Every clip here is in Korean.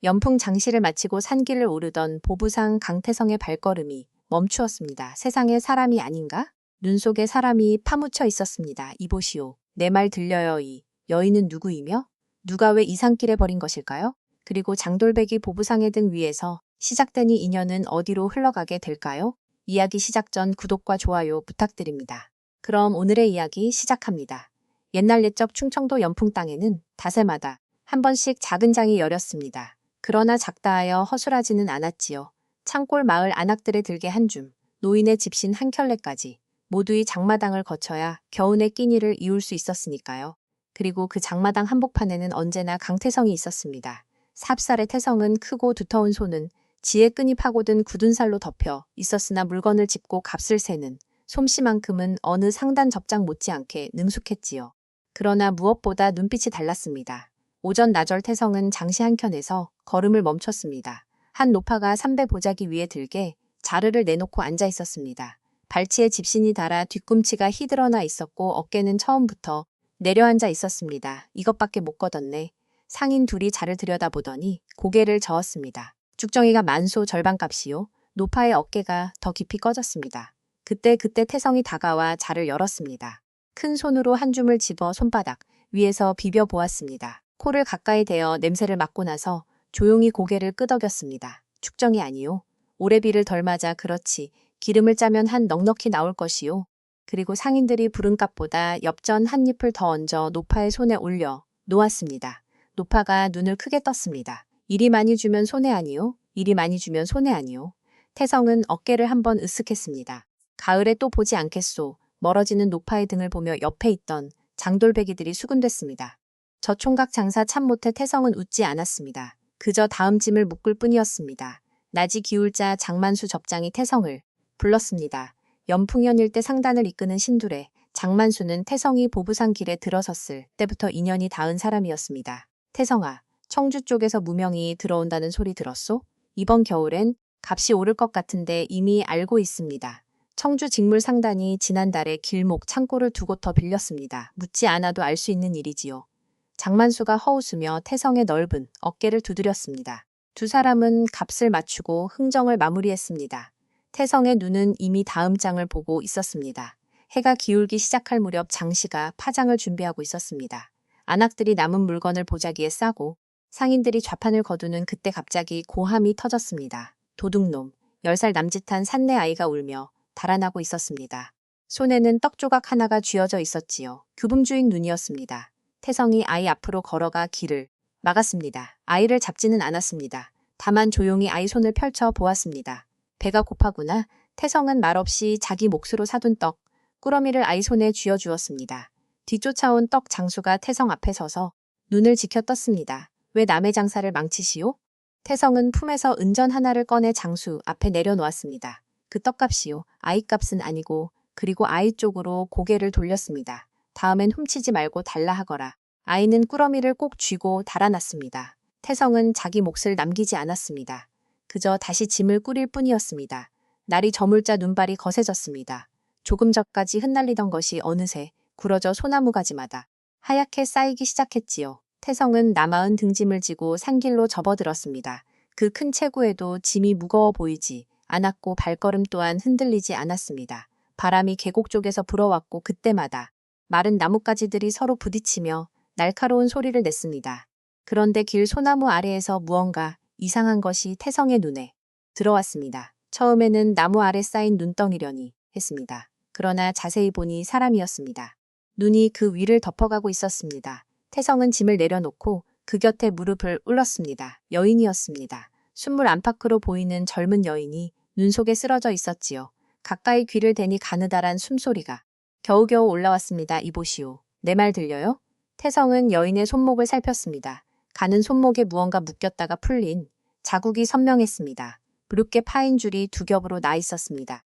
연풍 장시를 마치고 산길을 오르던 보부상 강태성의 발걸음이 멈추었습니다. 세상에 사람이 아닌가? 눈 속에 사람이 파묻혀 있었습니다. 이보시오. 내 말 들려요. 이 여인은 누구이며? 누가 왜 이 산길에 버린 것일까요? 그리고 장돌배기 보부상의 등 위에서 시작된 이 인연은 어디로 흘러가게 될까요? 이야기 시작 전 구독과 좋아요 부탁드립니다. 그럼 오늘의 이야기 시작합니다. 옛날 옛적 충청도 연풍 땅에는 닷새마다 한 번씩 작은 장이 열렸습니다. 그러나 작다하여 허술하지는 않았지요. 창골 마을 안악들에 들게 한 줌, 노인의 집신 한 켤레까지 모두의 장마당을 거쳐야 겨우내 끼니를 이울 수 있었으니까요. 그리고 그 장마당 한복판에는 언제나 강태성이 있었습니다. 삽살의 태성은 크고 두터운 손은 지혜 끈이 파고든 굳은 살로 덮여 있었으나 물건을 짚고 값을 세는 솜씨만큼은 어느 상단 접장 못지않게 능숙했지요. 그러나 무엇보다 눈빛이 달랐습니다. 오전 나절 태성은 장시 한켠에서 걸음을 멈췄습니다. 한 노파가 삼배 보자기 위에 들게 자르를 내놓고 앉아 있었습니다. 발치에 집신이 달아 뒤꿈치가 희드러나 있었고 어깨는 처음부터 내려앉아 있었습니다. 이것밖에 못 걷었네. 상인 둘이 자를 들여다보더니 고개를 저었습니다. 죽정이가 만소 절반값이요. 노파의 어깨가 더 깊이 꺼졌습니다. 그때 태성이 다가와 자를 열었습니다. 큰 손으로 한 줌을 집어 손바닥 위에서 비벼 보았습니다. 코를 가까이 대어 냄새를 맡고 나서 조용히 고개를 끄덕였습니다. 축정이 아니요. 오래비를 덜 맞아 그렇지. 기름을 짜면 한 넉넉히 나올 것이요. 그리고 상인들이 부른 값보다 엽전 한 잎을 더 얹어 노파의 손에 올려 놓았습니다. 노파가 눈을 크게 떴습니다. 이리 많이 주면 손해 아니요? 이리 많이 주면 손해 아니요? 태성은 어깨를 한번 으쓱했습니다. 가을에 또 보지 않겠소. 멀어지는 노파의 등을 보며 옆에 있던 장돌배기들이 수군댔습니다. 저 총각 장사 참 못해 태성은 웃지 않았습니다. 그저 다음 짐을 묶을 뿐이었습니다. 낮이 기울자 장만수 접장이 태성을 불렀습니다. 연풍연 일대 상단을 이끄는 신두레, 장만수는 태성이 보부상 길에 들어섰을 때부터 인연이 닿은 사람이었습니다. 태성아, 청주 쪽에서 무명이 들어온다는 소리 들었소? 이번 겨울엔 값이 오를 것 같은데 이미 알고 있습니다. 청주 직물 상단이 지난달에 길목 창고를 두 곳 더 빌렸습니다. 묻지 않아도 알 수 있는 일이지요. 장만수가 허웃으며 태성의 넓은 어깨를 두드렸습니다. 두 사람은 값을 맞추고 흥정을 마무리했습니다. 태성의 눈은 이미 다음 장을 보고 있었습니다. 해가 기울기 시작할 무렵 장씨가 파장을 준비하고 있었습니다. 안악들이 남은 물건을 보자기에 싸고 상인들이 좌판을 거두는 그때 갑자기 고함이 터졌습니다. 도둑놈, 10살 남짓한 산내 아이가 울며 달아나고 있었습니다. 손에는 떡 조각 하나가 쥐어져 있었지요. 규범주인 눈이었습니다. 태성이 아이 앞으로 걸어가 길을 막았습니다. 아이를 잡지는 않았습니다. 다만 조용히 아이 손을 펼쳐 보았습니다. 배가 고파구나. 태성은 말없이 자기 몫으로 사둔 떡, 꾸러미를 아이 손에 쥐어주었습니다. 뒤쫓아온 떡 장수가 태성 앞에 서서 눈을 지켜 떴습니다. 왜 남의 장사를 망치시오? 태성은 품에서 은전 하나를 꺼내 장수 앞에 내려놓았습니다. 그 떡값이요. 아이값은 아니고. 그리고 아이 쪽으로 고개를 돌렸습니다. 다음엔 훔치지 말고 달라 하거라. 아이는 꾸러미를 꼭 쥐고 달아났습니다. 태성은 자기 몫을 남기지 않았습니다. 그저 다시 짐을 꾸릴 뿐이었습니다. 날이 저물자 눈발이 거세졌습니다. 조금 전까지 흩날리던 것이 어느새 굴어져 소나무 가지마다 하얗게 쌓이기 시작했지요. 태성은 남아은 등짐을 지고 산길로 접어들었습니다. 그 큰 체구에도 짐이 무거워 보이지 않았고 발걸음 또한 흔들리지 않았습니다. 바람이 계곡 쪽에서 불어왔고 그때마다 마른 나뭇가지들이 서로 부딪히며 날카로운 소리를 냈습니다. 그런데 길 소나무 아래에서 무언가 이상한 것이 태성의 눈에 들어왔습니다. 처음에는 나무 아래 쌓인 눈덩이려니 했습니다. 그러나 자세히 보니 사람이었습니다. 눈이 그 위를 덮어가고 있었습니다. 태성은 짐을 내려놓고 그 곁에 무릎을 꿇었습니다. 여인이었습니다. 순물 안팎으로 보이는 젊은 여인이 눈 속에 쓰러져 있었지요. 가까이 귀를 대니 가느다란 숨소리가 겨우겨우 올라왔습니다. 이보시오. 내 말 들려요? 태성은 여인의 손목을 살폈습니다. 가는 손목에 무언가 묶였다가 풀린 자국이 선명했습니다. 부릅게 파인 줄이 두 겹으로 나 있었습니다.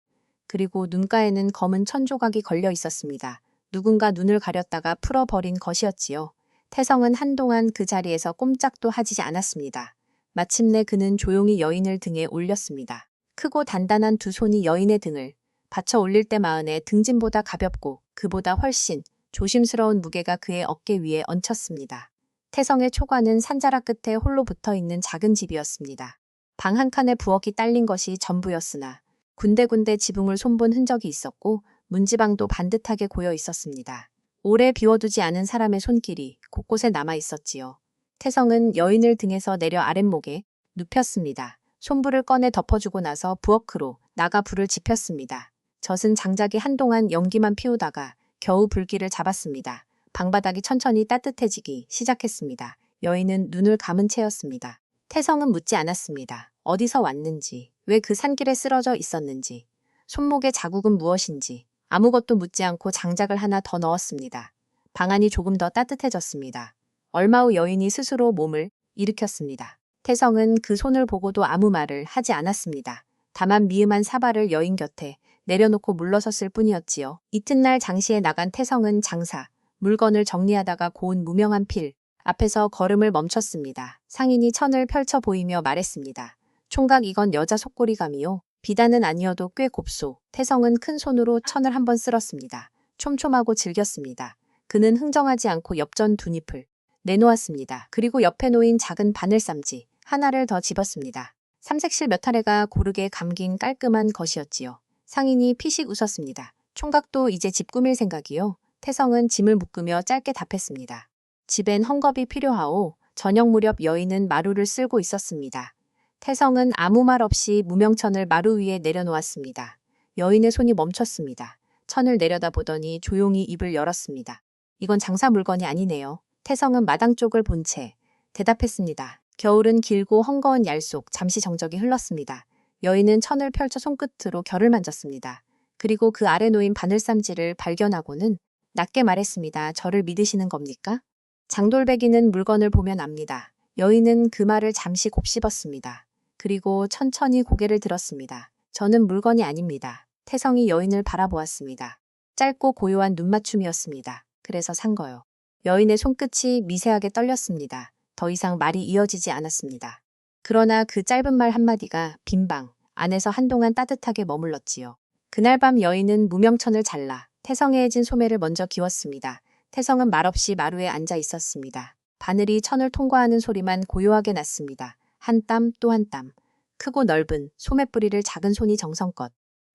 그리고 눈가에는 검은 천조각이 걸려 있었습니다. 누군가 눈을 가렸다가 풀어버린 것이었지요. 태성은 한동안 그 자리에서 꼼짝도 하지 않았습니다. 마침내 그는 조용히 여인을 등에 올렸습니다. 크고 단단한 두 손이 여인의 등을 받쳐 올릴 때 마흔에 등짐보다 가볍고 그보다 훨씬 조심스러운 무게가 그의 어깨 위에 얹혔습니다. 태성의 초가는 산자락 끝에 홀로 붙어있는 작은 집이었습니다. 방 한 칸에 부엌이 딸린 것이 전부였으나 군데군데 지붕을 손본 흔적이 있었고 문지방도 반듯하게 고여 있었습니다. 오래 비워두지 않은 사람의 손길이 곳곳에 남아 있었지요. 태성은 여인을 등에서 내려 아랫목에 눕혔습니다. 손불을 꺼내 덮어주고 나서 부엌으로 나가 불을 지폈습니다. 젖은 장작이 한동안 연기만 피우다가 겨우 불길을 잡았습니다. 방바닥이 천천히 따뜻해지기 시작했습니다. 여인은 눈을 감은 채였습니다. 태성은 묻지 않았습니다. 어디서 왔는지, 왜 그 산길에 쓰러져 있었는지, 손목의 자국은 무엇인지 아무것도 묻지 않고 장작을 하나 더 넣었습니다. 방 안이 조금 더 따뜻해졌습니다. 얼마 후 여인이 스스로 몸을 일으켰습니다. 태성은 그 손을 보고도 아무 말을 하지 않았습니다. 다만 미음한 사발을 여인 곁에 내려놓고 물러섰을 뿐이었지요. 이튿날 장시에 나간 태성은 장사, 물건을 정리하다가 고운 무명한 필 앞에서 걸음을 멈췄습니다. 상인이 천을 펼쳐 보이며 말했습니다. 총각 이건 여자 속꼬리감이요. 비단은 아니어도 꽤 곱소. 태성은 큰 손으로 천을 한번 쓸었습니다. 촘촘하고 질겼습니다. 그는 흥정하지 않고 엽전 두 잎을 내놓았습니다. 그리고 옆에 놓인 작은 바늘쌈지 하나를 더 집었습니다. 삼색실 몇 차례가 고르게 감긴 깔끔한 것이었지요. 상인이 피식 웃었습니다. 총각도 이제 집 꾸밀 생각이요. 태성은 짐을 묶으며 짧게 답했습니다. 집엔 헝겊이 필요하오. 저녁 무렵 여인은 마루를 쓸고 있었습니다. 태성은 아무 말 없이 무명천을 마루 위에 내려놓았습니다. 여인의 손이 멈췄습니다. 천을 내려다보더니 조용히 입을 열었습니다. 이건 장사 물건이 아니네요. 태성은 마당 쪽을 본 채 대답했습니다. 겨울은 길고 헝거운 얄 속 잠시 정적이 흘렀습니다. 여인은 천을 펼쳐 손끝으로 결을 만졌습니다. 그리고 그 아래 놓인 바늘쌈지를 발견하고는 낮게 말했습니다. 저를 믿으시는 겁니까? 장돌배기는 물건을 보면 압니다. 여인은 그 말을 잠시 곱씹었습니다. 그리고 천천히 고개를 들었습니다. 저는 물건이 아닙니다. 태성이 여인을 바라보았습니다. 짧고 고요한 눈맞춤이었습니다. 그래서 산 거요. 여인의 손끝이 미세하게 떨렸습니다. 더 이상 말이 이어지지 않았습니다. 그러나 그 짧은 말 한마디가 빈 방 안에서 한동안 따뜻하게 머물렀지요. 그날 밤 여인은 무명천을 잘라 태성에 해진 소매를 먼저 기웠습니다. 태성은 말없이 마루에 앉아 있었습니다. 바늘이 천을 통과하는 소리만 고요하게 났습니다. 한 땀 또 한 땀. 크고 넓은 소매뿌리를 작은 손이 정성껏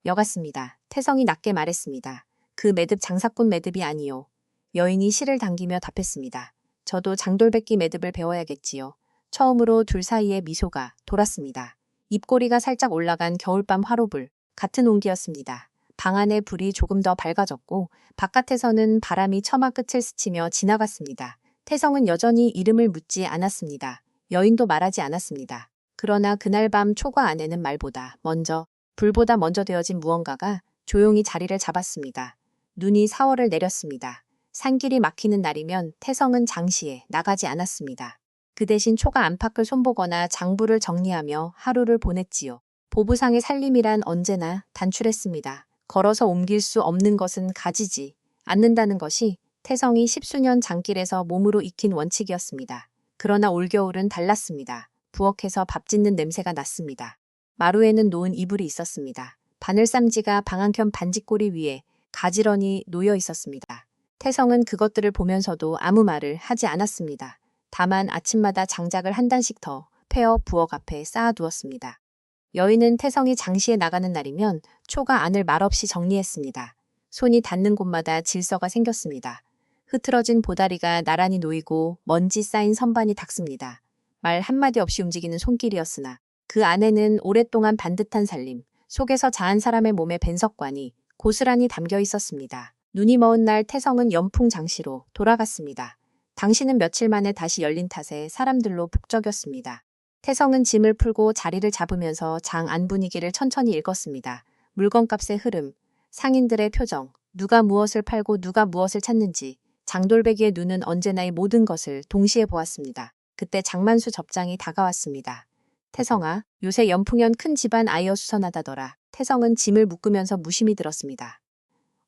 여갔습니다. 태성이 낮게 말했습니다. 그 매듭 장사꾼 매듭이 아니요. 여인이 실을 당기며 답했습니다. 저도 장돌배기 매듭을 배워야겠지요. 처음으로 둘 사이에 미소가 돌았습니다. 입꼬리가 살짝 올라간 겨울밤 화로불 같은 온기였습니다. 방 안의 불이 조금 더 밝아졌고 바깥에서는 바람이 처마 끝을 스치며 지나갔습니다. 태성은 여전히 이름을 묻지 않았습니다. 여인도 말하지 않았습니다. 그러나 그날 밤 초가 안에는 말보다 먼저 불보다 먼저 되어진 무언가가 조용히 자리를 잡았습니다. 눈이 사월을 내렸습니다. 산길이 막히는 날이면 태성은 장시에 나가지 않았습니다. 그 대신 초가 안팎을 손보거나 장부를 정리하며 하루를 보냈지요. 보부상의 살림이란 언제나 단출했습니다. 걸어서 옮길 수 없는 것은 가지지 않는다는 것이 태성이 십수년 장길에서 몸으로 익힌 원칙이었습니다. 그러나 올겨울은 달랐습니다. 부엌에서 밥 짓는 냄새가 났습니다. 마루에는 놓은 이불이 있었습니다. 바늘쌈지가 방 한켠 반지꼬리 위에 가지런히 놓여 있었습니다. 태성은 그것들을 보면서도 아무 말을 하지 않았습니다. 다만 아침마다 장작을 한 단씩 더 패어 부엌 앞에 쌓아두었습니다. 여인은 태성이 장시에 나가는 날이면 초가 안을 말없이 정리했습니다. 손이 닿는 곳마다 질서가 생겼습니다. 흐트러진 보다리가 나란히 놓이고 먼지 쌓인 선반이 닦습니다. 말 한마디 없이 움직이는 손길이었으나 그 안에는 오랫동안 반듯한 살림, 속에서 자한 사람의 몸의 벤석관이 고스란히 담겨 있었습니다. 눈이 먼 날 태성은 연풍 장시로 돌아갔습니다. 당신은 며칠 만에 다시 열린 탓에 사람들로 북적였습니다. 태성은 짐을 풀고 자리를 잡으면서 장 안 분위기를 천천히 읽었습니다. 물건값의 흐름, 상인들의 표정, 누가 무엇을 팔고 누가 무엇을 찾는지, 장돌배기의 눈은 언제나 이 모든 것을 동시에 보았습니다. 그때 장만수 접장이 다가왔습니다. 태성아, 요새 연풍연 큰 집안 아이 어수선하다더라. 태성은 짐을 묶으면서 무심히 들었습니다.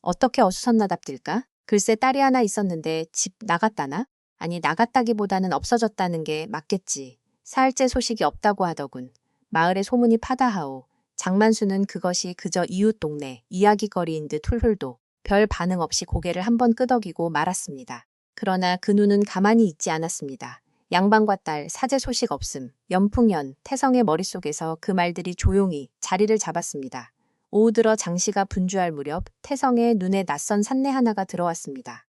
어떻게 어수선하답딜까? 글쎄 딸이 하나 있었는데 집 나갔다나? 아니 나갔다기보다는 없어졌다는 게 맞겠지. 사흘째 소식이 없다고 하더군. 마을에 소문이 파다하오. 장만수는 그것이 그저 이웃 동네 이야기거리인 듯 훌훌도 별 반응 없이 고개를 한번 끄덕이고 말았습니다. 그러나 그 눈은 가만히 있지 않았습니다. 양반과 딸, 사제 소식 없음, 연풍현, 태성의 머릿속에서 그 말들이 조용히 자리를 잡았습니다. 오후 들어 장씨가 분주할 무렵 태성의 눈에 낯선 산내 하나가 들어왔습니다.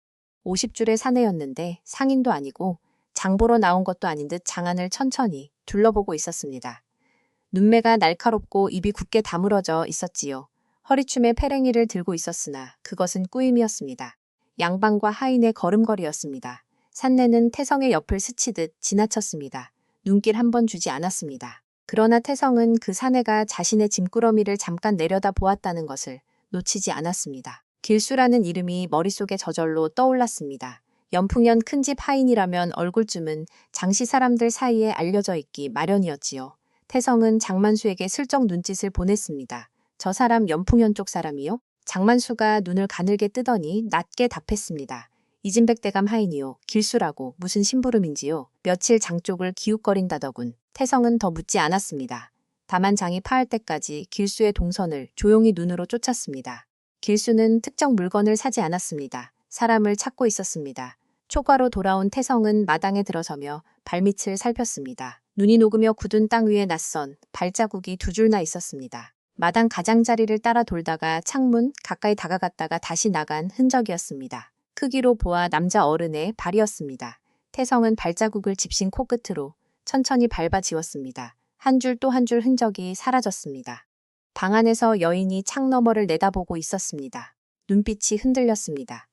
50줄의 사내였는데 상인도 아니고 장보러 나온 것도 아닌 듯 장안을 천천히 둘러보고 있었습니다. 눈매가 날카롭고 입이 굳게 다물어져 있었지요. 허리춤에 페랭이를 들고 있었으나 그것은 꾸임이었습니다. 양반과 하인의 걸음걸이였습니다. 산내는 태성의 옆을 스치듯 지나쳤습니다. 눈길 한 번 주지 않았습니다. 그러나 태성은 그 사내가 자신의 짐꾸러미를 잠깐 내려다 보았다는 것을 놓치지 않았습니다. 길수라는 이름이 머릿속에 저절로 떠올랐습니다. 연풍연 큰집 하인이라면 얼굴쯤은 장씨 사람들 사이에 알려져 있기 마련이었지요. 태성은 장만수에게 슬쩍 눈짓을 보냈습니다. 저 사람 연풍연 쪽 사람이요? 장만수가 눈을 가늘게 뜨더니 낮게 답했습니다. 이진백대감 하인이요. 길수라고 무슨 심부름인지요. 며칠 장 쪽을 기웃거린다더군. 태성은 더 묻지 않았습니다. 다만 장이 파할 때까지 길수의 동선을 조용히 눈으로 쫓았습니다. 길수는 특정 물건을 사지 않았습니다. 사람을 찾고 있었습니다. 초과로 돌아온 태성은 마당에 들어서며 발밑을 살폈습니다. 눈이 녹으며 굳은 땅 위에 낯선 발자국이 두 줄나 있었습니다. 마당 가장자리를 따라 돌다가 창문 가까이 다가갔다가 다시 나간 흔적이었습니다. 크기로 보아 남자 어른의 발이었습니다. 태성은 발자국을 집신 코끝으로 천천히 밟아 지웠습니다. 한 줄 또 한 줄 흔적이 사라졌습니다. 방 안에서 여인이 창 너머를 내다보고 있었습니다. 눈빛이 흔들렸습니다.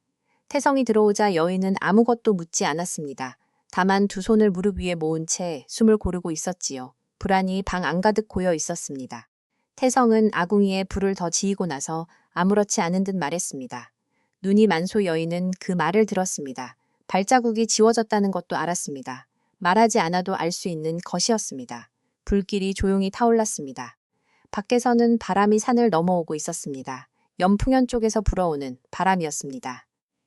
태성이 들어오자 여인은 아무것도 묻지 않았습니다. 다만 두 손을 무릎 위에 모은 채 숨을 고르고 있었지요. 불안이 방 안가득 고여 있었습니다. 태성은 아궁이에 불을 더 지이고 나서 아무렇지 않은 듯 말했습니다. 눈이 만소 여인은 그 말을 들었습니다. 발자국이 지워졌다는 것도 알았습니다. 말하지 않아도 알 수 있는 것이었습니다. 불길이 조용히 타올랐습니다. 밖에서는 바람이 산을 넘어오고 있었습니다. 연풍현 쪽에서 불어오는 바람이었습니다.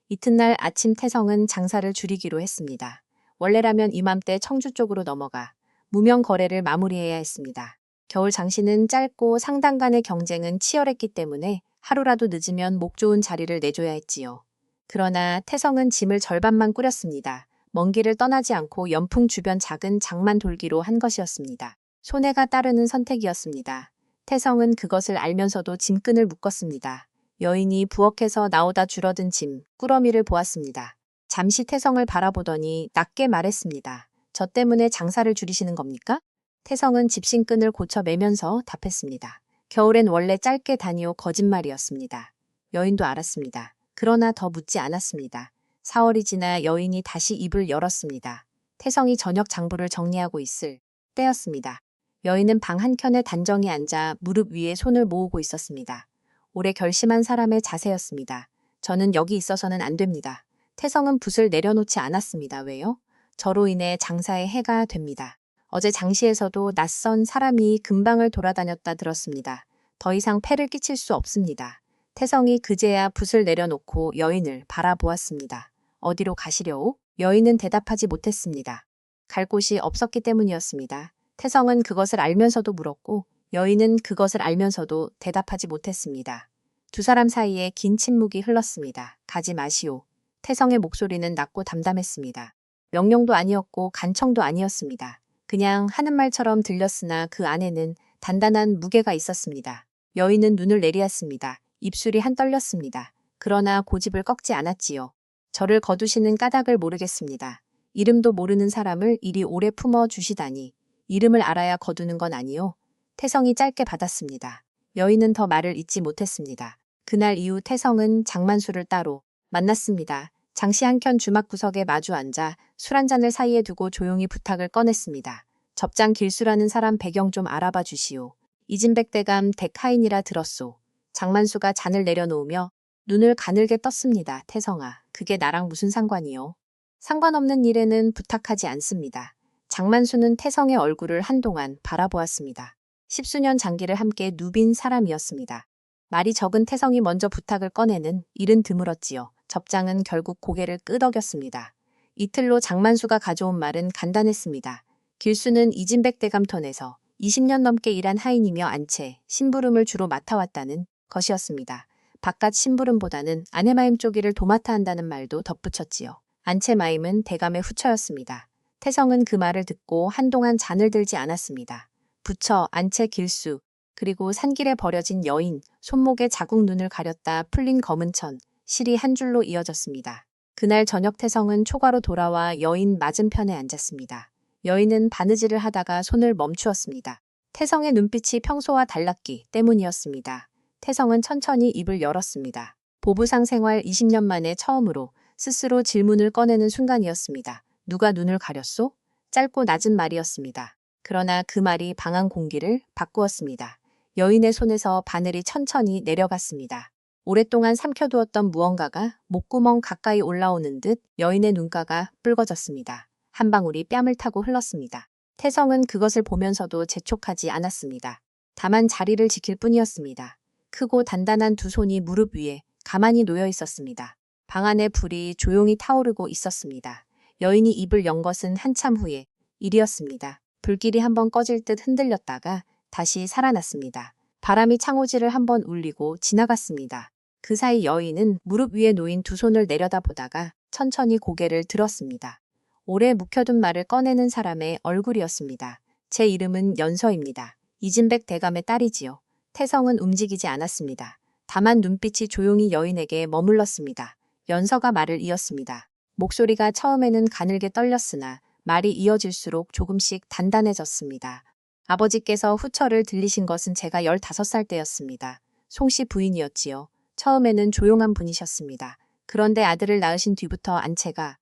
이튿날 아침 태성은 장사를 줄이기로 했습니다. 원래라면 이맘때 청주 쪽으로 넘어가 무명 거래를 마무리해야 했습니다. 겨울 장시는 짧고 상당 간의 경쟁은 치열했기 때문에 하루라도 늦으면 목 좋은 자리를 내줘야 했지요. 그러나 태성은 짐을 절반만 꾸렸습니다. 먼 길을 떠나지 않고 연풍 주변 작은 장만 돌기로 한 것이었습니다. 손해가 따르는 선택이었습니다. 태성은 그것을 알면서도 짐끈을 묶었습니다. 여인이 부엌에서 나오다 줄어든 짐, 꾸러미를 보았습니다. 잠시 태성을 바라보더니 낮게 말했습니다. 저 때문에 장사를 줄이시는 겁니까? 태성은 집신끈을 고쳐 매면서 답했습니다. 겨울엔 원래 짧게 다니오 거짓말이었습니다. 여인도 알았습니다. 그러나 더 묻지 않았습니다. 4월이 지나 여인이 다시 입을 열었습니다. 태성이 저녁 장부를 정리하고 있을 때였습니다. 여인은 방 한켠에 단정히 앉아 무릎 위에 손을 모으고 있었습니다. 오래 결심한 사람의 자세였습니다. 저는 여기 있어서는 안 됩니다. 태성은 붓을 내려놓지 않았습니다. 왜요? 저로 인해 장사에 해가 됩니다. 어제 장시에서도 낯선 사람이 근방을 돌아다녔다 들었습니다. 더 이상 폐를 끼칠 수 없습니다. 태성이 그제야 붓을 내려놓고 여인을 바라보았습니다. 어디로 가시려오? 여인은 대답하지 못했습니다. 갈 곳이 없었기 때문이었습니다. 태성은 그것을 알면서도 물었고 여인은 그것을 알면서도 대답하지 못했습니다. 두 사람 사이에 긴 침묵이 흘렀습니다. 가지 마시오. 태성의 목소리는 낮고 담담했습니다. 명령도 아니었고 간청도 아니었습니다. 그냥 하는 말처럼 들렸으나 그 안에는 단단한 무게가 있었습니다. 여인은 눈을 내리았습니다. 입술이 한 떨렸습니다. 그러나 고집을 꺾지 않았지요. 저를 거두시는 까닭을 모르겠습니다. 이름도 모르는 사람을 이리 오래 품어 주시다니. 이름을 알아야 거두는 건 아니요. 태성이 짧게 받았습니다. 여인은 더 말을 잇지 못했습니다. 그날 이후 태성은 장만수를 따로 만났습니다. 장씨 한켠 주막 구석에 마주 앉아 술 한 잔을 사이에 두고 조용히 부탁을 꺼냈습니다. 접장 길수라는 사람 배경 좀 알아봐 주시오. 이진백대감 덱하인이라 들었소. 장만수가 잔을 내려놓으며 눈을 가늘게 떴습니다. 태성아, 그게 나랑 무슨 상관이요? 상관없는 일에는 부탁하지 않습니다. 장만수는 태성의 얼굴을 한동안 바라보았습니다. 십수년 장기를 함께 누빈 사람이었습니다. 말이 적은 태성이 먼저 부탁을 꺼내는 일은 드물었지요. 접장은 결국 고개를 끄덕였습니다. 이틀로 장만수가 가져온 말은 간단했습니다. 길수는 이진백대감 턴에서 20년 넘게 일한 하인이며 안채, 심부름을 주로 맡아왔다는 것이었습니다. 바깥 심부름보다는 아내마임 쪼기를 도맡아 한다는 말도 덧붙였지요. 안채마임은 대감의 후처였습니다. 태성은 그 말을 듣고 한동안 잔을 들지 않았습니다. 부처, 안채 길수, 그리고 산길에 버려진 여인, 손목에 자국 눈을 가렸다 풀린 검은 천, 실이 한 줄로 이어졌습니다. 그날 저녁 태성은 초가로 돌아와 여인 맞은편에 앉았습니다. 여인은 바느질을 하다가 손을 멈추었습니다. 태성의 눈빛이 평소와 달랐기 때문이었습니다. 태성은 천천히 입을 열었습니다. 보부상 생활 20년 만에 처음으로 스스로 질문을 꺼내는 순간이었습니다. 누가 눈을 가렸소? 짧고 낮은 말이었습니다. 그러나 그 말이 방한 공기를 바꾸었습니다. 여인의 손에서 바늘이 천천히 내려갔습니다. 오랫동안 삼켜두었던 무언가가 목구멍 가까이 올라오는 듯 여인의 눈가가 붉어졌습니다. 한 방울이 뺨을 타고 흘렀습니다. 태성은 그것을 보면서도 재촉하지 않았습니다. 다만 자리를 지킬 뿐이었습니다. 크고 단단한 두 손이 무릎 위에 가만히 놓여 있었습니다. 방 안에 불이 조용히 타오르고 있었습니다. 여인이 입을 연 것은 한참 후에 일이었습니다. 불길이 한번 꺼질 듯 흔들렸다가 다시 살아났습니다. 바람이 창호지를 한번 울리고 지나갔습니다. 그 사이 여인은 무릎 위에 놓인 두 손을 내려다보다가 천천히 고개를 들었습니다. 오래 묵혀둔 말을 꺼내는 사람의 얼굴이었습니다. 제 이름은 연서입니다. 이진백 대감의 딸이지요. 태성은 움직이지 않았습니다. 다만 눈빛이 조용히 여인에게 머물렀습니다. 연서가 말을 이었습니다. 목소리가 처음에는 가늘게 떨렸으나 말이 이어질수록 조금씩 단단해졌습니다. 아버지께서 후처를 들리신 것은 제가 15살 때였습니다. 송씨 부인이었지요. 처음에는 조용한 분이셨습니다. 그런데 아들을 낳으신 뒤부터 안채가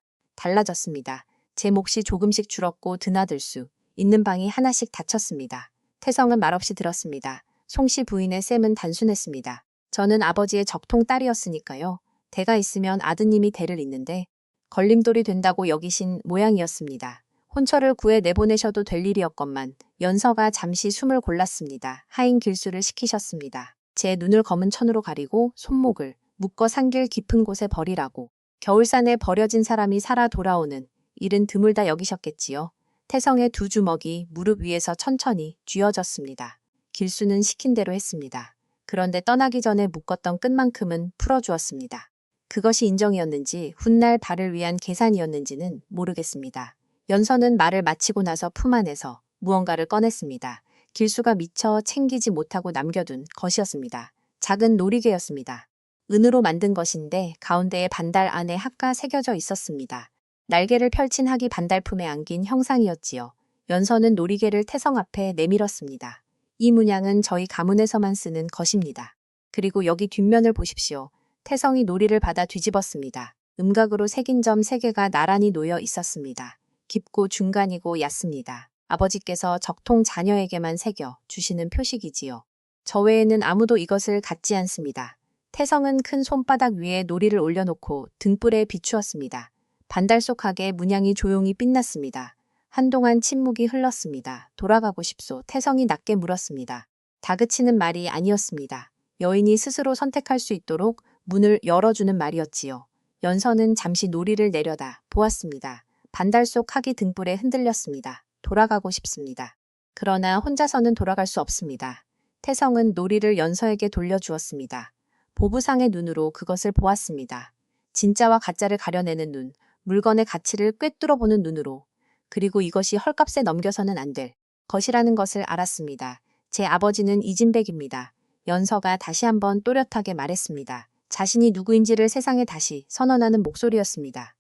달라졌습니다. 제 몫이 조금씩 줄었고 드나들 수 있는 방이 하나씩 닫혔습니다. 태성은 말없이 들었습니다. 송씨 부인의 셈은 단순했습니다. 저는 아버지의 적통 딸이었으니까요. 대가 있으면 아드님이 대를 잇는데 걸림돌이 된다고 여기신 모양이었습니다. 혼처를 구해 내보내셔도 될 일이었건만 연서가 잠시 숨을 골랐습니다. 하인 길수를 시키셨습니다. 제 눈을 검은 천으로 가리고 손목을 묶어 산길 깊은 곳에 버리라고. 겨울산에 버려진 사람이 살아 돌아오는 일은 드물다 여기셨겠지요. 태성의 두 주먹이 무릎 위에서 천천히 쥐어졌습니다. 길수는 시킨 대로 했습니다. 그런데 떠나기 전에 묶었던 끈만큼은 풀어주었습니다. 그것이 인정이었는지 훗날 발을 위한 계산이었는지는 모르겠습니다. 연서는 말을 마치고 나서 품 안에서 무언가를 꺼냈습니다. 길수가 미처 챙기지 못하고 남겨둔 것이었습니다. 작은 놀이개였습니다. 은으로 만든 것인데 가운데에 반달 안에 학가 새겨져 있었습니다. 날개를 펼친 학이 반달품에 안긴 형상이었지요. 연서는 놀이개를 태성 앞에 내밀었습니다. 이 문양은 저희 가문에서만 쓰는 것입니다. 그리고 여기 뒷면을 보십시오. 태성이 놀이를 받아 뒤집었습니다. 음각으로 새긴 점 3개가 나란히 놓여 있었습니다. 깊고 중간이고 얕습니다. 아버지께서 적통 자녀에게만 새겨 주시는 표식이지요. 저 외에는 아무도 이것을 갖지 않습니다. 태성은 큰 손바닥 위에 놀이를 올려놓고 등불에 비추었습니다. 반달 속 학에 문양이 조용히 빛났습니다. 한동안 침묵이 흘렀습니다. 돌아가고 싶소. 태성이 낮게 물었습니다. 다그치는 말이 아니었습니다. 여인이 스스로 선택할 수 있도록 문을 열어주는 말이었지요. 연서는 잠시 놀이를 내려다 보았습니다. 반달 속 학이 등불에 흔들렸습니다. 돌아가고 싶습니다. 그러나 혼자서는 돌아갈 수 없습니다. 태성은 놀이를 연서에게 돌려주었습니다. 보부상의 눈으로 그것을 보았습니다. 진짜와 가짜를 가려내는 눈, 물건의 가치를 꿰뚫어보는 눈으로. 그리고 이것이 헐값에 넘겨서는 안 될 것이라는 것을 알았습니다. 제 아버지는 이진백입니다. 연서가 다시 한번 또렷하게 말했습니다. 자신이 누구인지를 세상에 다시 선언하는 목소리였습니다.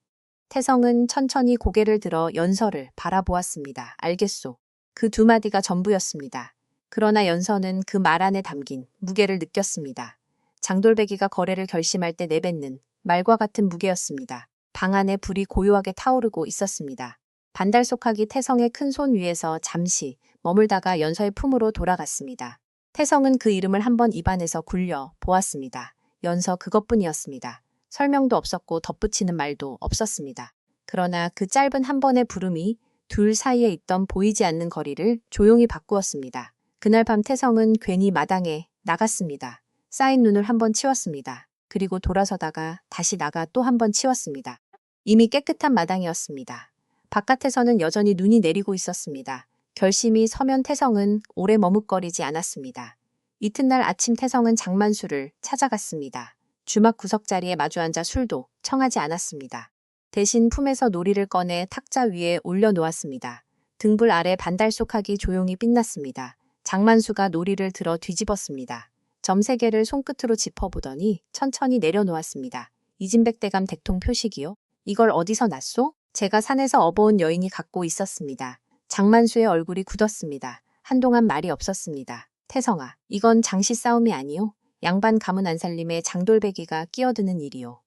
태성은 천천히 고개를 들어 연서를 바라보았습니다. 알겠소. 그 두 마디가 전부였습니다. 그러나 연서는 그 말 안에 담긴 무게를 느꼈습니다. 장돌배기가 거래를 결심할 때 내뱉는 말과 같은 무게였습니다. 방 안에 불이 고요하게 타오르고 있었습니다. 반달 속학이 태성의 큰 손 위에서 잠시 머물다가 연서의 품으로 돌아갔습니다. 태성은 그 이름을 한번 입안에서 굴려 보았습니다. 연서 그것뿐이었습니다. 설명도 없었고 덧붙이는 말도 없었습니다. 그러나 그 짧은 한 번의 부름이 둘 사이에 있던 보이지 않는 거리를 조용히 바꾸었습니다. 그날 밤 태성은 괜히 마당에 나갔습니다. 쌓인 눈을 한번 치웠습니다. 그리고 돌아서다가 다시 나가 또 한 번 치웠습니다. 이미 깨끗한 마당이었습니다. 바깥에서는 여전히 눈이 내리고 있었습니다. 결심이 서면 태성은 오래 머뭇거리지 않았습니다. 이튿날 아침 태성은 장만수를 찾아갔습니다. 주막 구석자리에 마주 앉아 술도 청하지 않았습니다. 대신 품에서 놀이를 꺼내 탁자 위에 올려놓았습니다. 등불 아래 반달속하기 조용히 빛났습니다. 장만수가 놀이를 들어 뒤집었습니다. 점 3개를 손끝으로 짚어보더니 천천히 내려놓았습니다. 이진백대감 댁통 표식이요? 이걸 어디서 났소? 제가 산에서 업어온 여인이 갖고 있었습니다. 장만수의 얼굴이 굳었습니다. 한동안 말이 없었습니다. 태성아, 이건 장씨 싸움이 아니요. 양반 가문 안살림에 장돌배기가 끼어드는 일이요.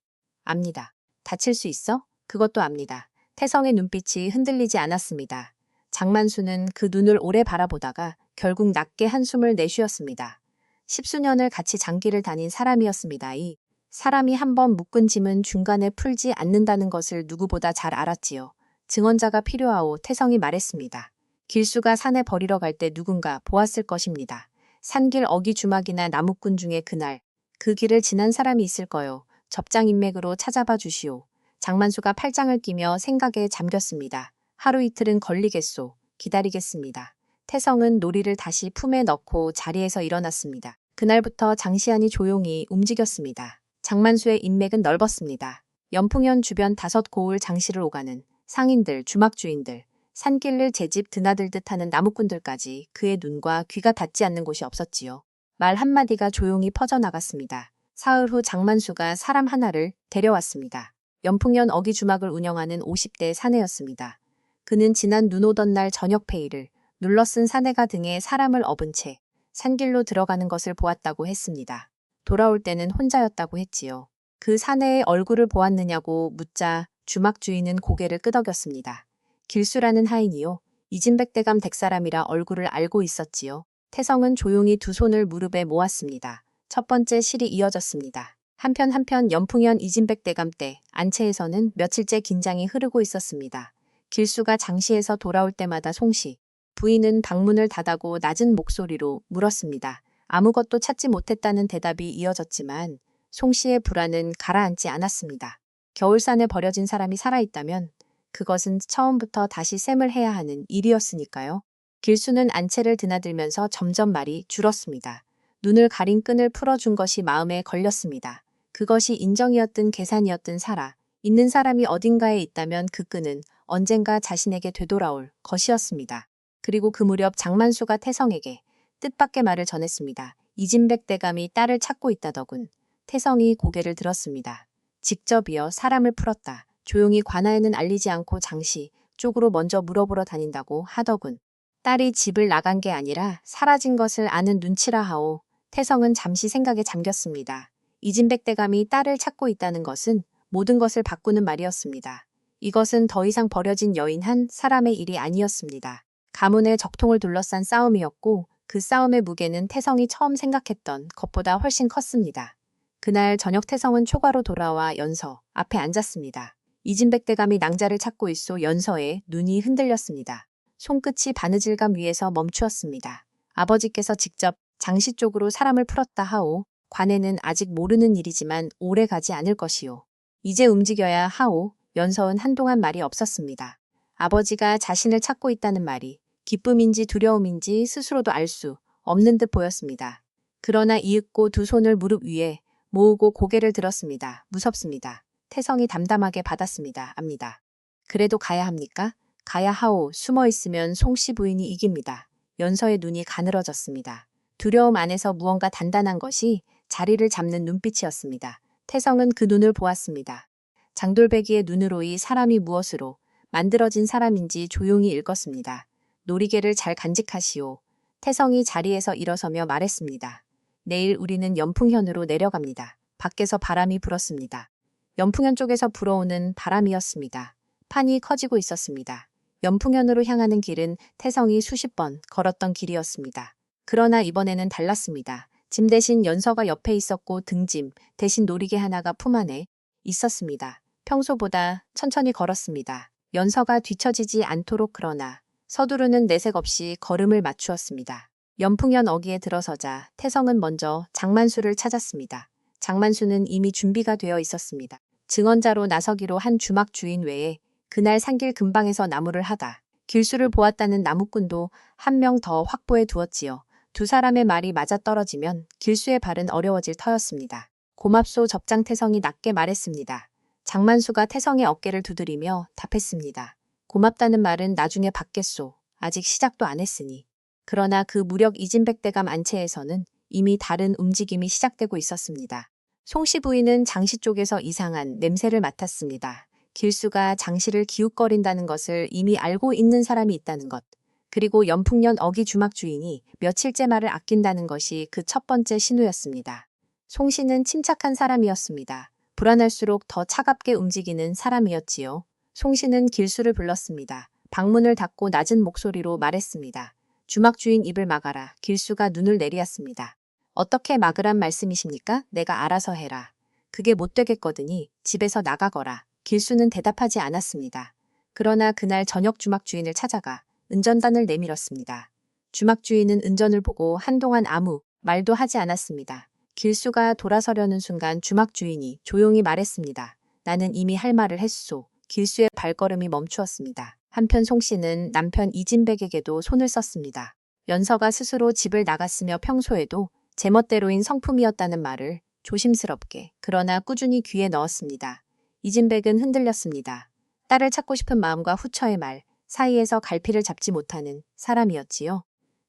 압니다. 다칠 수 있어? 그것도 압니다. 태성의 눈빛이 흔들리지 않았습니다. 장만수는 그 눈을 오래 바라보다가 결국 낮게 한숨을 내쉬었습니다. 10수년을 같이 장기를 다닌 사람이었습니다. 이 사람이 한번 묶은 짐은 중간에 풀지 않는다는 것을 누구보다 잘 알았지요. 증언자가 필요하오. 태성이 말했습니다. 길수가 산에 버리러 갈 때 누군가 보았을 것입니다. 산길 어기 주막이나 나무꾼 중에 그날 그 길을 지난 사람이 있을 거요. 접장인맥으로 찾아봐 주시오. 장만수가 팔짱을 끼며 생각에 잠겼습니다. 하루 이틀은 걸리겠소. 기다리겠습니다. 태성은 놀이를 다시 품에 넣고 자리에서 일어났습니다. 그날부터 장시안이 조용히 움직였습니다. 장만수의 인맥은 넓었습니다. 연풍현 주변 5고을 장시를 오가는 상인들, 주막주인들, 산길을 제집 드나들듯 하는 나무꾼들까지 그의 눈과 귀가 닿지 않는 곳이 없었지요. 말 한마디가 조용히 퍼져나갔습니다. 사흘 후 장만수가 사람 하나를 데려왔습니다. 연풍현 어기 주막을 운영하는 50대 사내였습니다. 그는 지난 눈 오던 날 저녁 페이를 눌러쓴 사내가 등에 사람을 업은 채 산길로 들어가는 것을 보았다고 했습니다. 돌아올 때는 혼자였다고 했지요. 그 사내의 얼굴을 보았느냐고 묻자 주막 주인은 고개를 끄덕였습니다. 길수라는 하인이요. 이진백대감 댁사람이라 얼굴을 알고 있었지요. 태성은 조용히 두 손을 무릎에 모았습니다. 첫 번째 실이 이어졌습니다. 한편 연풍현 이진백대감 때 안채에서는 며칠째 긴장이 흐르고 있었습니다. 길수가 장시에서 돌아올 때마다 송씨 부인은 방문을 닫아고 낮은 목소리로 물었습니다. 아무것도 찾지 못했다는 대답이 이어졌지만 송씨의 불안은 가라앉지 않았습니다. 겨울산에 버려진 사람이 살아있다면 그것은 처음부터 다시 셈을 해야 하는 일이었으니까요. 길수는 안채를 드나들면서 점점 말이 줄었습니다. 눈을 가린 끈을 풀어준 것이 마음에 걸렸습니다. 그것이 인정이었든 계산이었든 살아 있는 사람이 어딘가에 있다면 그 끈은 언젠가 자신에게 되돌아올 것이었습니다. 그리고 그 무렵 장만수가 태성에게 뜻밖의 말을 전했습니다. 이진백 대감이 딸을 찾고 있다더군. 태성이 고개를 들었습니다. 직접이어 사람을 풀었다. 조용히 관아에는 알리지 않고 장씨 쪽으로 먼저 물어보러 다닌다고 하더군. 딸이 집을 나간 게 아니라 사라진 것을 아는 눈치라 하오. 태성은 잠시 생각에 잠겼습니다. 이진백 대감이 딸을 찾고 있다는 것은 모든 것을 바꾸는 말이었습니다. 이것은 더 이상 버려진 여인 한 사람의 일이 아니었습니다. 가문의 적통을 둘러싼 싸움이었고 그 싸움의 무게는 태성이 처음 생각했던 것보다 훨씬 컸습니다. 그날 저녁 태성은 초과로 돌아와 연서 앞에 앉았습니다. 이진백 대감이 낭자를 찾고 있어 연서에 눈이 흔들렸습니다. 손끝이 바느질감 위에서 멈추었습니다. 아버지께서 직접 장씨 쪽으로 사람을 풀었다 하오. 관에는 아직 모르는 일이지만 오래 가지 않을 것이오. 이제 움직여야 하오. 연서은 한동안 말이 없었습니다. 아버지가 자신을 찾고 있다는 말이 기쁨인지 두려움인지 스스로도 알 수 없는 듯 보였습니다. 그러나 이윽고 두 손을 무릎 위에 모으고 고개를 들었습니다. 무섭습니다. 태성이 담담하게 받았습니다. 압니다. 그래도 가야 합니까? 가야 하오. 숨어 있으면 송씨 부인이 이깁니다. 연서의 눈이 가늘어졌습니다. 두려움 안에서 무언가 단단한 것이 자리를 잡는 눈빛이었습니다. 태성은 그 눈을 보았습니다. 장돌배기의 눈으로 이 사람이 무엇으로 만들어진 사람인지 조용히 읽었습니다. 놀이개를 잘 간직하시오. 태성이 자리에서 일어서며 말했습니다. 내일 우리는 연풍현으로 내려갑니다. 밖에서 바람이 불었습니다. 연풍현 쪽에서 불어오는 바람이었습니다. 판이 커지고 있었습니다. 연풍현으로 향하는 길은 태성이 수십 번 걸었던 길이었습니다. 그러나 이번에는 달랐습니다. 짐 대신 연서가 옆에 있었고 등짐 대신 놀이개 하나가 품 안에 있었습니다. 평소보다 천천히 걸었습니다. 연서가 뒤처지지 않도록 그러나 서두르는 내색 없이 걸음을 맞추었습니다. 연풍현 어기에 들어서자 태성은 먼저 장만수를 찾았습니다. 장만수는 이미 준비가 되어 있었습니다. 증언자로 나서기로 한 주막 주인 외에 그날 산길 근방에서 나무를 하다 길수를 보았다는 나무꾼도 한 명 더 확보해 두었지요. 두 사람의 말이 맞아떨어지면 길수의 발은 어려워질 터였습니다. 고맙소. 접장 태성이 낮게 말했습니다. 장만수가 태성의 어깨를 두드리며 답했습니다. 고맙다는 말은 나중에 받겠소. 아직 시작도 안 했으니. 그러나 그 무력 이진백대감 안채에서는 이미 다른 움직임이 시작되고 있었습니다. 송씨 부인은 장씨 쪽에서 이상한 냄새를 맡았습니다. 길수가 장씨를 기웃거린다는 것을 이미 알고 있는 사람이 있다는 것. 그리고 연풍년 어기 주막 주인이 며칠째 말을 아낀다는 것이 그 첫 번째 신호였습니다. 송씨는 침착한 사람이었습니다. 불안할수록 더 차갑게 움직이는 사람이었지요. 송씨는 길수를 불렀습니다. 방문을 닫고 낮은 목소리로 말했습니다. 주막 주인 입을 막아라. 길수가 눈을 내리었습니다. 어떻게 막으란 말씀이십니까? 내가 알아서 해라. 그게 못 되겠거드니 집에서 나가거라. 길수는 대답하지 않았습니다. 그러나 그날 저녁 주막 주인을 찾아가 은전단을 내밀었습니다. 주막 주인은 은전을 보고 한동안 아무 말도 하지 않았습니다. 길수가 돌아서려는 순간 주막 주인이 조용히 말했습니다. 나는 이미 할 말을 했소. 길수의 발걸음이 멈추었습니다. 한편 송씨는 남편 이진백에게도 손을 썼습니다. 연서가 스스로 집을 나갔으며 평소에도 제멋대로인 성품이었다는 말을 조심스럽게 그러나 꾸준히 귀에 넣었습니다. 이진백은 흔들렸습니다. 딸을 찾고 싶은 마음과 후처의 말 사이에서 갈피를 잡지 못하는 사람이었지요.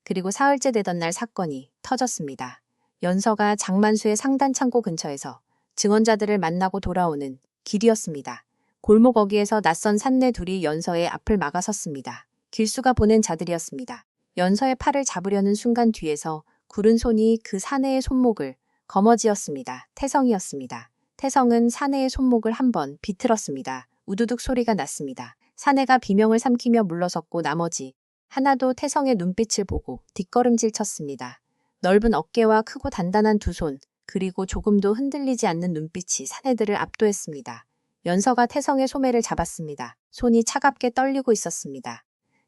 그리고 사흘째 되던 날 사건이 터졌습니다. 연서가 장만수의 상단 창고 근처에서 증언자들을 만나고 돌아오는 길이었습니다. 골목 어귀에서 낯선 산내 둘이 연서의 앞을 막아섰습니다. 길수가 보낸 자들이었습니다. 연서의 팔을 잡으려는 순간 뒤에서 구른 손이 그 사내의 손목을 거머쥐었습니다. 태성이었습니다. 태성은 사내의 손목을 한번 비틀었습니다. 우두둑 소리가 났습니다. 사내가 비명을 삼키며 물러섰고 나머지 하나도 태성의 눈빛을 보고 뒷걸음질 쳤습니다. 넓은 어깨와 크고 단단한 두 손, 그리고 조금도 흔들리지 않는 눈빛이 사내들을 압도했습니다. 연서가 태성의 소매를 잡았습니다. 손이 차갑게 떨리고 있었습니다.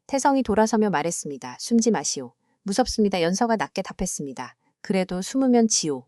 태성이 돌아서며 말했습니다. 숨지 마시오. 무섭습니다. 연서가 낮게 답했습니다. 그래도 숨으면 지오.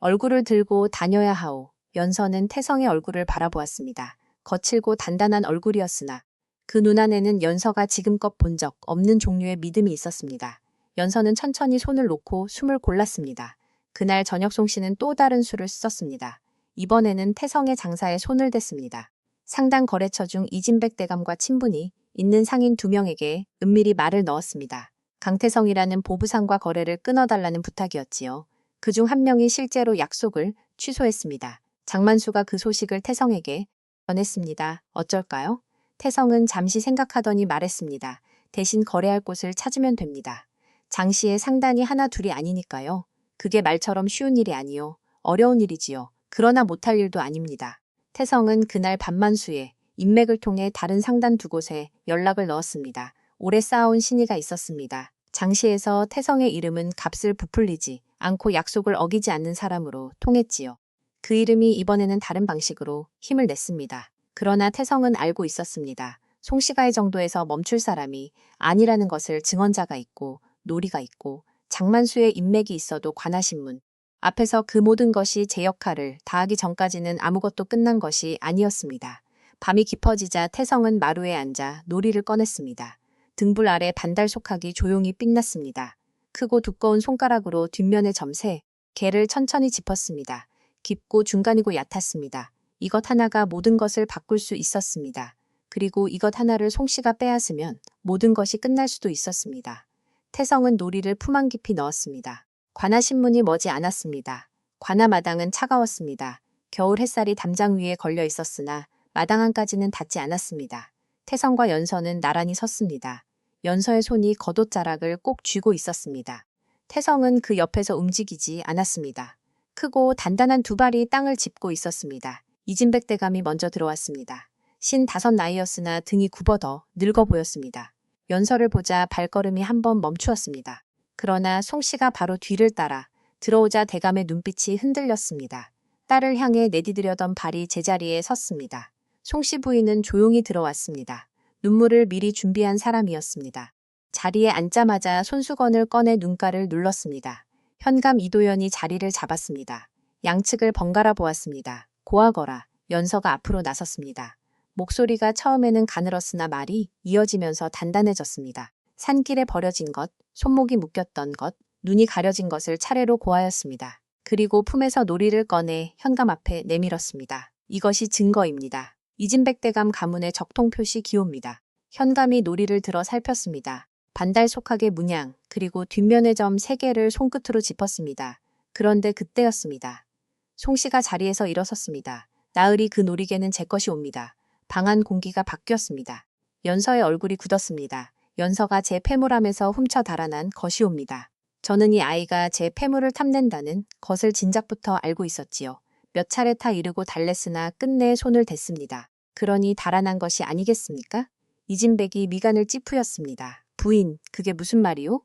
얼굴을 들고 다녀야 하오. 연서는 태성의 얼굴을 바라보았습니다. 거칠고 단단한 얼굴이었으나 그 눈 안에는 연서가 지금껏 본 적 없는 종류의 믿음이 있었습니다. 연서는 천천히 손을 놓고 숨을 골랐습니다. 그날 저녁 송씨는 또 다른 수를 썼습니다. 이번에는 태성의 장사에 손을 댔습니다. 상당 거래처 중 이진백 대감과 친분이 있는 상인 2명에게 은밀히 말을 넣었습니다. 강태성이라는 보부상과 거래를 끊어달라는 부탁이었지요. 그중 한 명이 실제로 약속을 취소했습니다. 장만수가 그 소식을 태성에게 전했습니다. 어쩔까요? 태성은 잠시 생각하더니 말했습니다. 대신 거래할 곳을 찾으면 됩니다. 장씨의 상단이 하나 둘이 아니니까요. 그게 말처럼 쉬운 일이 아니요. 어려운 일이지요. 그러나 못할 일도 아닙니다. 태성은 그날 밤만수에 인맥을 통해 다른 상단 2곳에 연락을 넣었습니다. 오래 쌓아온 신의가 있었습니다. 장씨에서 태성의 이름은 값을 부풀리지 않고 약속을 어기지 않는 사람으로 통했지요. 그 이름이 이번에는 다른 방식으로 힘을 냈습니다. 그러나 태성은 알고 있었습니다. 송씨가의 정도에서 멈출 사람이 아니라는 것을 증언자가 있고 놀이가 있고 장만수의 인맥이 있어도 관하신문 앞에서 그 모든 것이 제 역할을 다하기 전까지는 아무것도 끝난 것이 아니었습니다. 밤이 깊어지자 태성은 마루에 앉아 놀이를 꺼냈습니다. 등불 아래 반달 속학이 조용히 삑났습니다. 크고 두꺼운 손가락으로 뒷면의 점새, 개를 천천히 짚었습니다. 깊고 중간이고 얕았습니다. 이것 하나가 모든 것을 바꿀 수 있었습니다. 그리고 이것 하나를 송씨가 빼앗으면 모든 것이 끝날 수도 있었습니다. 태성은 놀이를 품 깊이 넣었습니다. 관아신문이 머지 않았습니다. 관아 마당은 차가웠습니다. 겨울 햇살이 담장 위에 걸려 있었으나 마당 안까지는 닿지 않았습니다. 태성과 연서는 나란히 섰습니다. 연서의 손이 겉옷자락을 꼭 쥐고 있었습니다. 태성은 그 옆에서 움직이지 않았습니다. 크고 단단한 2발이 땅을 짚고 있었습니다. 이진백 대감이 먼저 들어왔습니다. 55 나이였으나 등이 굽어더 늙어 보였습니다. 연서를 보자 발걸음이 한번 멈추었습니다. 그러나 송씨가 바로 뒤를 따라 들어오자 대감의 눈빛이 흔들렸습니다. 딸을 향해 내디디려던 발이 제자리에 섰습니다. 송씨 부인은 조용히 들어왔습니다. 눈물을 미리 준비한 사람이었습니다. 자리에 앉자마자 손수건을 꺼내 눈가를 눌렀습니다. 현감 이도연이 자리를 잡았습니다. 양측을 번갈아 보았습니다. 고하거라. 연서가 앞으로 나섰습니다. 목소리가 처음에는 가늘었으나 말이 이어지면서 단단해졌습니다. 산길에 버려진 것, 손목이 묶였던 것, 눈이 가려진 것을 차례로 고하였습니다. 그리고 품에서 놀이를 꺼내 현감 앞에 내밀었습니다. 이것이 증거입니다. 이진백대감 가문의 적통 표시 기호입니다. 현감이 놀이를 들어 살폈습니다. 반달속하게 문양, 그리고 뒷면의 점 3개를 손끝으로 짚었습니다. 그런데 그때였습니다. 송씨가 자리에서 일어섰습니다. 나으리 그 놀이개는 제 것이 옵니다. 방안 공기가 바뀌었습니다. 연서의 얼굴이 굳었습니다. 연서가 제 패물함에서 훔쳐 달아난 것이 옵니다. 저는 이 아이가 제 패물을 탐낸다는 것을 진작부터 알고 있었지요. 몇 차례 타 이르고 달랬으나 끝내 손을 댔습니다. 그러니 달아난 것이 아니겠습니까? 이진백이 미간을 찌푸렸습니다. 부인, 그게 무슨 말이오?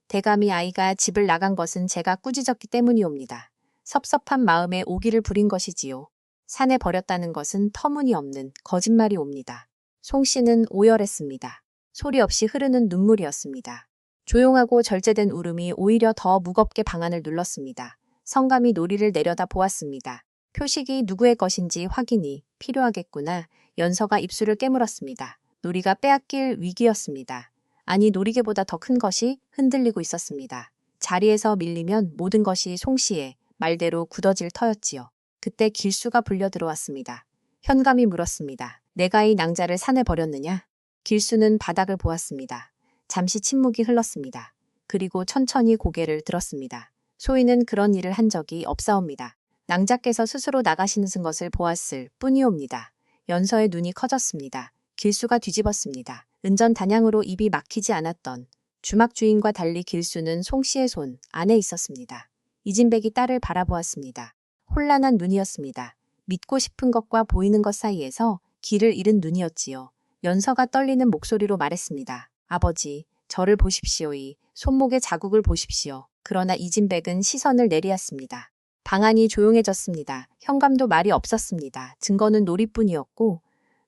대감이 아이가 집을 나간 것은 제가 꾸짖었기 때문이옵니다. 섭섭한 마음에 오기를 부린 것이지요. 산에 버렸다는 것은 터무니없는 거짓말이 옵니다. 송씨는 오열했습니다. 소리 없이 흐르는 눈물이었습니다. 조용하고 절제된 울음이 오히려 더 무겁게 방안을 눌렀습니다. 성감이 놀이를 내려다 보았습니다. 표식이 누구의 것인지 확인이 필요하겠구나. 연서가 입술을 깨물었습니다. 놀이가 빼앗길 위기였습니다. 아니, 놀이개보다 더 큰 것이 흔들리고 있었습니다. 자리에서 밀리면 모든 것이 송씨의 말대로 굳어질 터였지요. 그때 길수가 불려 들어왔습니다. 현감이 물었습니다. 내가 이 낭자를 산에 버렸느냐? 길수는 바닥을 보았습니다. 잠시 침묵이 흘렀습니다. 그리고 천천히 고개를 들었습니다. 소인은 그런 일을 한 적이 없사옵니다. 낭자께서 스스로 나가시는 것을 보았을 뿐이옵니다. 연서의 눈이 커졌습니다. 길수가 뒤집었습니다. 은전단양으로 입이 막히지 않았던 주막 주인과 달리 길수는 송씨의 손 안에 있었습니다. 이진백이 딸을 바라보았습니다. 혼란한 눈이었습니다. 믿고 싶은 것과 보이는 것 사이에서 길을 잃은 눈이었지요. 연서가 떨리는 목소리로 말했습니다. 아버지, 저를 보십시오. 손목의 자국을 보십시오. 그러나 이진백은 시선을 내리았습니다. 방안이 조용해졌습니다. 현감도 말이 없었습니다. 증거는 놀이뿐이었고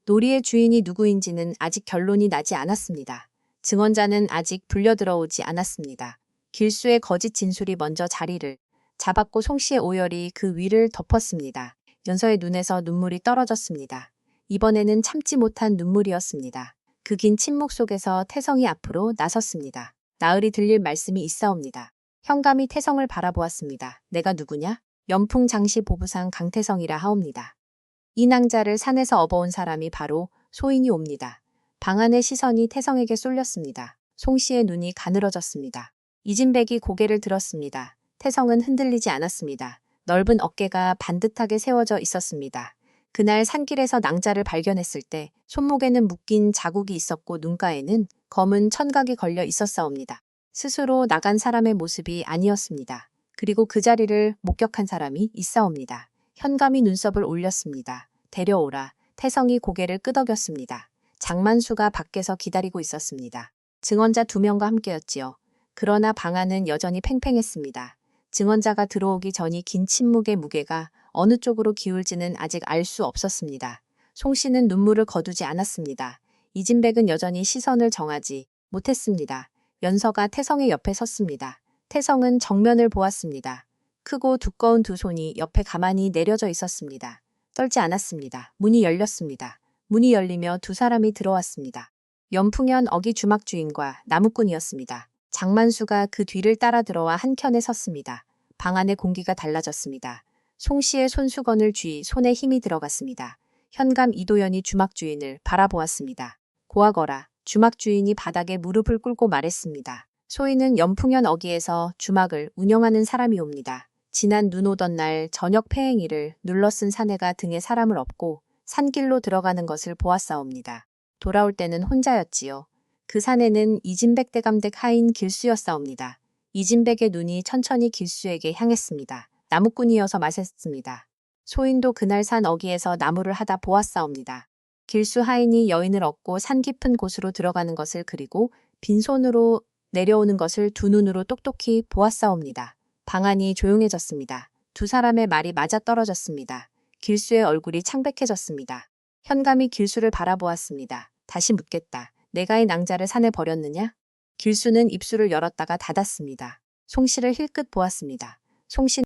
놀이의 주인이 누구인지는 아직 결론이 나지 않았습니다. 증언자는 아직 불려 들어오지 않았습니다. 길수의 거짓 진술이 먼저 자리를 잡았고 송씨의 오열이 그 위를 덮었습니다. 연서의 눈에서 눈물이 떨어졌습니다. 이번에는 참지 못한 눈물이었습니다. 그 긴 침묵 속에서 태성이 앞으로 나섰습니다. 나으리 들릴 말씀이 있사옵니다. 현감이 태성을 바라보았습니다. 내가 누구냐? 연풍 장시 보부상 강태성이라 하옵니다. 이 낭자를 산에서 업어온 사람이 바로 소인이 옵니다. 방안의 시선이 태성에게 쏠렸습니다. 송씨의 눈이 가늘어졌습니다. 이진백이 고개를 들었습니다. 태성은 흔들리지 않았습니다. 넓은 어깨가 반듯하게 세워져 있었습니다. 그날 산길에서 낭자를 발견했을 때 손목에는 묶인 자국이 있었고 눈가에는 검은 천각이 걸려 있었사옵니다. 스스로 나간 사람의 모습이 아니었습니다. 그리고 그 자리를 목격한 사람이 있사옵니다. 현감이 눈썹을 올렸습니다. 데려오라. 태성이 고개를 끄덕였습니다. 장만수가 밖에서 기다리고 있었습니다. 증언자 2명과 함께였지요. 그러나 방안은 여전히 팽팽했습니다. 증언자가 들어오기 전이 긴 침묵의 무게가 어느 쪽으로 기울지는 아직 알 수 없었습니다. 송씨는 눈물을 거두지 않았습니다. 이진백은 여전히 시선을 정하지 못했습니다. 연서가 태성의 옆에 섰습니다. 태성은 정면을 보았습니다. 크고 두꺼운 두 손이 옆에 가만히 내려져 있었습니다. 떨지 않았습니다. 문이 열렸습니다. 문이 열리며 2 사람이 들어왔습니다. 연풍현 어기 주막 주인과 나무꾼이었습니다. 장만수가 그 뒤를 따라 들어와 한켠에 섰습니다. 방 안의 공기가 달라졌습니다. 송씨의 손수건을 쥐 손에 힘이 들어갔습니다. 현감 이도연이 주막 주인을 바라보았습니다. 고하거라. 주막 주인이 바닥에 무릎을 꿇고 말했습니다. 소인은 연풍현 어기에서 주막을 운영하는 사람이옵니다. 지난 눈 오던 날 저녁 폐행일을 눌러쓴 사내가 등에 사람을 업고 산길로 들어가는 것을 보았사옵니다. 돌아올 때는 혼자였지요. 그 사내는 이진백 대감댁 하인 길수였사옵니다. 이진백의 눈이 천천히 길수에게 향했습니다. 나무꾼이어서 말했습니다. 소인도 그날 산 어기에서 나무를 하다 보았사옵니다. 길수 하인이 여인을 얻고 산 깊은 곳으로 들어가는 것을 그리고 빈손으로 내려오는 것을 2 눈으로 똑똑히 보았사옵니다. 방안이 조용해졌습니다. 2 사람의 말이 맞아떨어졌습니다. 길수의 얼굴이 창백해졌습니다. 현감이 길수를 바라보았습니다. 다시 묻겠다. 내가 이 낭자를 산에 버렸느냐? 길수는 입술을 열었다가 닫았습니다. 송씨를 힐끗 보았습니다. 송씨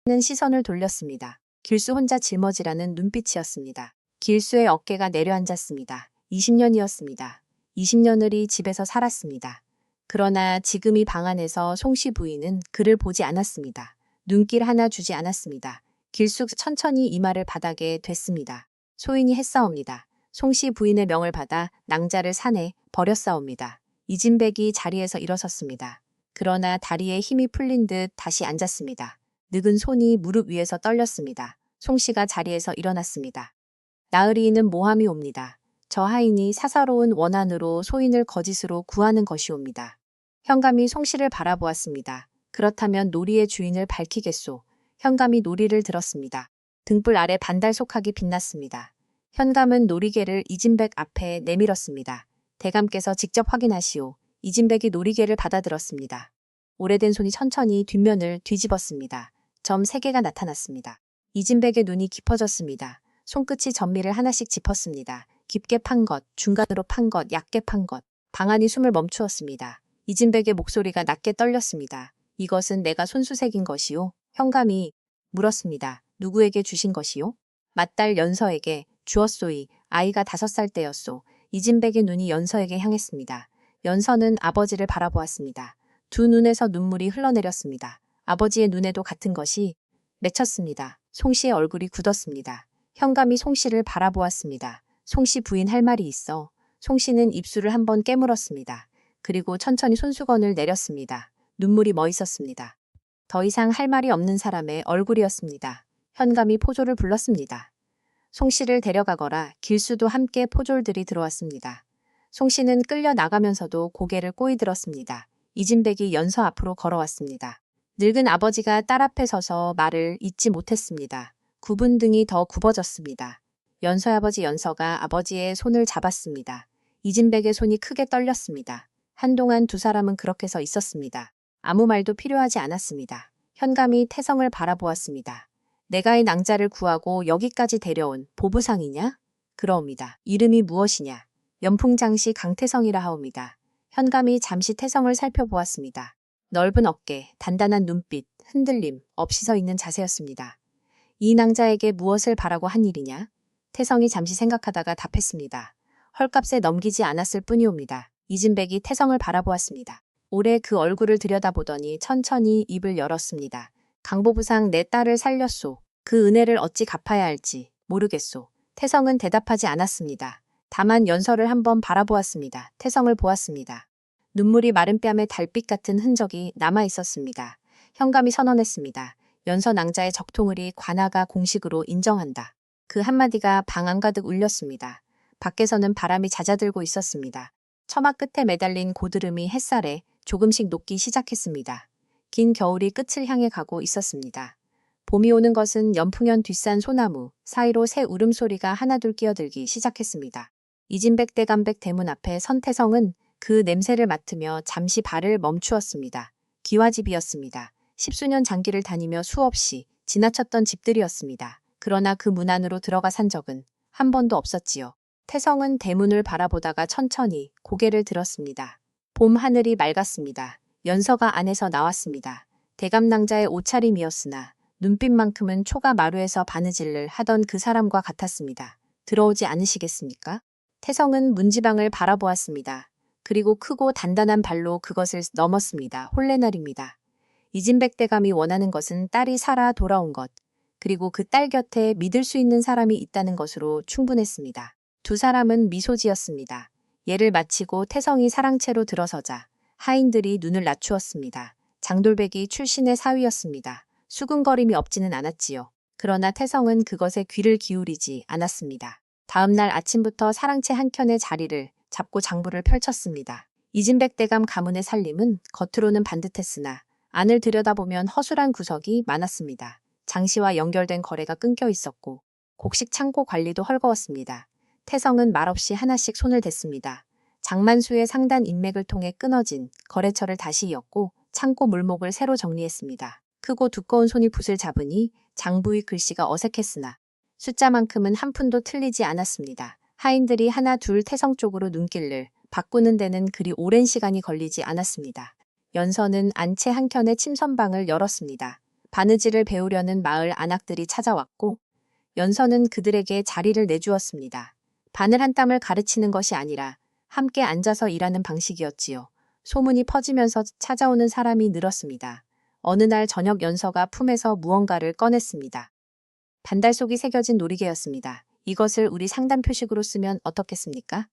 는 시선을 돌렸습니다. 길수 혼자 짊어지라는 눈빛이었습니다. 길수의 어깨가 내려앉았습니다. 20년이었습니다. 20년을이 집에서 살았습니다. 그러나 지금 이 방 안에서 송씨 부인은 그를 보지 않았습니다. 눈길 하나 주지 않았습니다. 길수 천천히 이마를 바닥에 댔습니다. 소인이 했사옵니다. 송씨 부인의 명을 받아 낭자를 산에 버렸사옵니다. 이진백이 자리에서 일어섰습니다. 그러나 다리에 힘이 풀린 듯 다시 앉았습니다. 늙은 손이 무릎 위에서 떨렸습니다. 송씨가 자리에서 일어났습니다. 나으리는 모함이 옵니다. 저 하인이 사사로운 원한으로 소인을 거짓으로 구하는 것이옵니다. 현감이 송씨를 바라보았습니다. 그렇다면 놀이의 주인을 밝히겠소. 현감이 놀이를 들었습니다. 등불 아래 반달 속학이 빛났습니다. 현감은 놀이개를 이진백 앞에 내밀었습니다. 대감께서 직접 확인하시오. 이진백이 놀이개를 받아들었습니다. 오래된 손이 천천히 뒷면을 뒤집었습니다. 점 3개가 나타났습니다. 이진백의 눈이 깊어졌습니다. 손끝이 전미를 하나씩 짚었습니다. 깊게 판 것, 중간으로 판 것, 얕게 판 것. 방안이 숨을 멈추었습니다. 이진백의 목소리가 낮게 떨렸습니다. 이것은 내가 손수색인 것이오? 현감이 물었습니다. 누구에게 주신 것이오? 맏딸 연서에게 주었소이. 아이가 5살 때였소. 이진백의 눈이 연서에게 향했습니다. 연서는 아버지를 바라보았습니다. 두 눈에서 눈물이 흘러내렸습니다. 아버지의 눈에도 같은 것이 맺혔습니다. 송씨의 얼굴이 굳었습니다. 현감이 송씨를 바라보았습니다. 송씨 부인 할 말이 있어. 송씨는 입술을 한번 깨물었습니다. 그리고 천천히 손수건을 내렸습니다. 눈물이 멎있었습니다. 더 이상 할 말이 없는 사람의 얼굴이었습니다. 현감이 포졸을 불렀습니다. 송씨를 데려가거라. 길수도 함께 포졸들이 들어왔습니다. 송씨는 끌려 나가면서도 고개를 꼬이 들었습니다. 이진백이 연서 앞으로 걸어왔습니다. 늙은 아버지가 딸 앞에 서서 말을 잇지 못했습니다. 굽은 등이 더 굽어졌습니다. 연서의 아버지 연서가 아버지의 손을 잡았습니다. 이진백의 손이 크게 떨렸습니다. 한동안 두 사람은 그렇게 서 있었습니다. 아무 말도 필요하지 않았습니다. 현감이 태성을 바라보았습니다. 내가 이 낭자를 구하고 여기까지 데려온 보부상이냐? 그러옵니다. 이름이 무엇이냐? 연풍장씨 강태성이라 하옵니다. 현감이 잠시 태성을 살펴보았습니다. 넓은 어깨, 단단한 눈빛, 흔들림 없이 서 있는 자세였습니다. 이 낭자에게 무엇을 바라고 한 일이냐? 태성이 잠시 생각하다가 답했습니다. 헐값에 넘기지 않았을 뿐이옵니다. 이진백이 태성을 바라보았습니다. 오래 그 얼굴을 들여다보더니 천천히 입을 열었습니다. 강보부상 내 딸을 살렸소. 그 은혜를 어찌 갚아야 할지 모르겠소. 태성은 대답하지 않았습니다. 다만 연서를 한번 바라보았습니다. 태성을 보았습니다. 눈물이 마른 뺨에 달빛 같은 흔적이 남아 있었습니다. 현감이 선언했습니다. 연서 낭자의 적통을이 관아가 공식으로 인정한다. 그 한마디가 방 안가득 울렸습니다. 밖에서는 바람이 잦아들고 있었습니다. 처마 끝에 매달린 고드름이 햇살에 조금씩 녹기 시작했습니다. 긴 겨울이 끝을 향해 가고 있었습니다. 봄이 오는 것은 연풍연 뒷산 소나무 사이로 새 울음소리가 하나둘 끼어들기 시작했습니다. 이진백 대감백 대문 앞에 선 태성은 그 냄새를 맡으며 잠시 발을 멈추었습니다. 기와집이었습니다. 10수년 장기를 다니며 수없이 지나쳤던 집들이었습니다. 그러나 그 문 안으로 들어가 산 적은 한 번도 없었지요. 태성은 대문을 바라보다가 천천히 고개를 들었습니다. 봄 하늘이 맑았습니다. 연서가 안에서 나왔습니다. 대감낭자의 옷차림이었으나 눈빛만큼은 초가 마루에서 바느질을 하던 그 사람과 같았습니다. 들어오지 않으시겠습니까? 태성은 문지방을 바라보았습니다. 그리고 크고 단단한 발로 그것을 넘었습니다. 홀레날입니다. 이진백 대감이 원하는 것은 딸이 살아 돌아온 것, 그리고 그 딸 곁에 믿을 수 있는 사람이 있다는 것으로 충분했습니다. 두 사람은 미소 지었습니다. 예를 마치고 태성이 사랑채로 들어서자 하인들이 눈을 낮추었습니다. 장돌배기 출신의 사위였습니다. 수근거림이 없지는 않았지요. 그러나 태성은 그것에 귀를 기울이지 않았습니다. 다음 날 아침부터 사랑채 한켠에 자리를 잡고 장부를 펼쳤습니다. 이진백 대감 가문의 살림은 겉으로는 반듯했으나 안을 들여다보면 허술한 구석이 많았습니다. 장씨와 연결된 거래가 끊겨 있었고 곡식 창고 관리도 헐거웠습니다. 태성은 말없이 하나씩 손을 댔습니다. 장만수의 상단 인맥을 통해 끊어진 거래처를 다시 이었고 창고 물목을 새로 정리했습니다. 크고 두꺼운 손이 붓을 잡으니 장부의 글씨가 어색했으나 숫자만큼은 한 푼도 틀리지 않았습니다. 하인들이 하나 둘 태성 쪽으로 눈길을 바꾸는 데는 그리 오랜 시간이 걸리지 않았습니다. 연서는 안채 한켠에 침선방을 열었습니다. 바느질을 배우려는 마을 안악들이 찾아왔고 연서는 그들에게 자리를 내주었습니다. 바늘 한 땀을 가르치는 것이 아니라 함께 앉아서 일하는 방식이었지요. 소문이 퍼지면서 찾아오는 사람이 늘었습니다. 어느 날 저녁 연서가 품에서 무언가를 꺼냈습니다. 반달속이 새겨진 놀이개였습니다. 이것을 우리 상단 표식으로 쓰면 어떻겠습니까?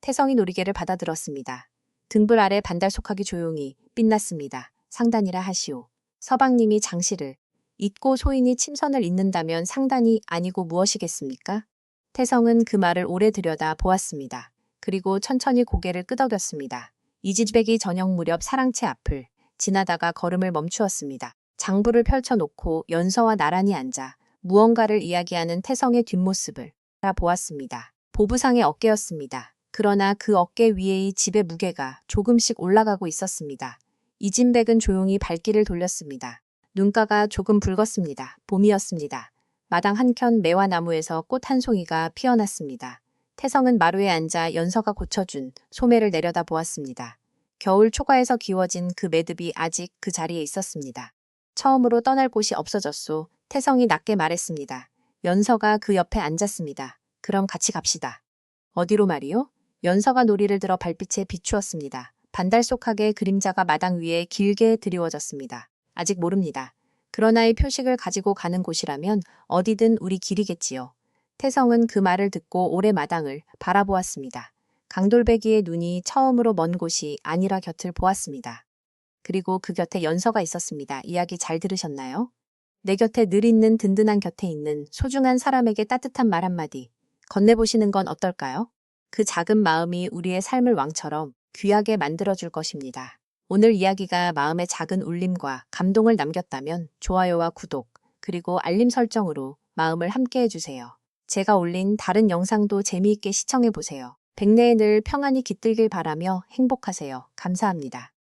태성이 놀이개를 받아들었습니다. 등불 아래 반달속하기 조용히 빛났습니다. 상단이라 하시오. 서방님이 장시를 잊고 소인이 침선을 잇는다면 상단이 아니고 무엇이겠습니까? 태성은 그 말을 오래 들여다 보았습니다. 그리고 천천히 고개를 끄덕였습니다. 이지백이 저녁 무렵 사랑채 앞을 지나다가 걸음을 멈추었습니다. 장부를 펼쳐놓고 연서와 나란히 앉아 무언가를 이야기하는 태성의 뒷모습을 바라보았습니다. 보부상의 어깨였습니다. 그러나 그 어깨 위의 집의 무게가 조금씩 올라가고 있었습니다. 이진백은 조용히 발길을 돌렸습니다. 눈가가 조금 붉었습니다. 봄이었습니다. 마당 한켠 매화나무에서 꽃 한 송이가 피어났습니다. 태성은 마루에 앉아 연서가 고쳐준 소매를 내려다 보았습니다. 겨울 초가에서 기워진 그 매듭이 아직 그 자리에 있었습니다. 처음으로 떠날 곳이 없어졌소. 태성이 낮게 말했습니다. 연서가 그 옆에 앉았습니다. 그럼 같이 갑시다. 어디로 말이요? 연서가 놀이를 들어 발빛에 비추었습니다. 반달속하게 그림자가 마당 위에 길게 드리워졌습니다. 아직 모릅니다. 그러나의 표식을 가지고 가는 곳이라면 어디든 우리 길이겠지요. 태성은 그 말을 듣고 오래 마당을 바라보았습니다. 강돌배기의 눈이 처음으로 먼 곳이 아니라 곁을 보았습니다. 그리고 그 곁에 연서가 있었습니다. 이야기 잘 들으셨나요? 내 곁에 늘 있는 든든한 곁에 있는 소중한 사람에게 따뜻한 말 한마디 건네보시는 건 어떨까요? 그 작은 마음이 우리의 삶을 왕처럼 귀하게 만들어줄 것입니다. 오늘 이야기가 마음에 작은 울림과 감동을 남겼다면 좋아요와 구독, 그리고 알림 설정으로 마음을 함께 해주세요. 제가 올린 다른 영상도 재미있게 시청해보세요. 백내에 늘 평안히 깃들길 바라며 행복하세요. 감사합니다.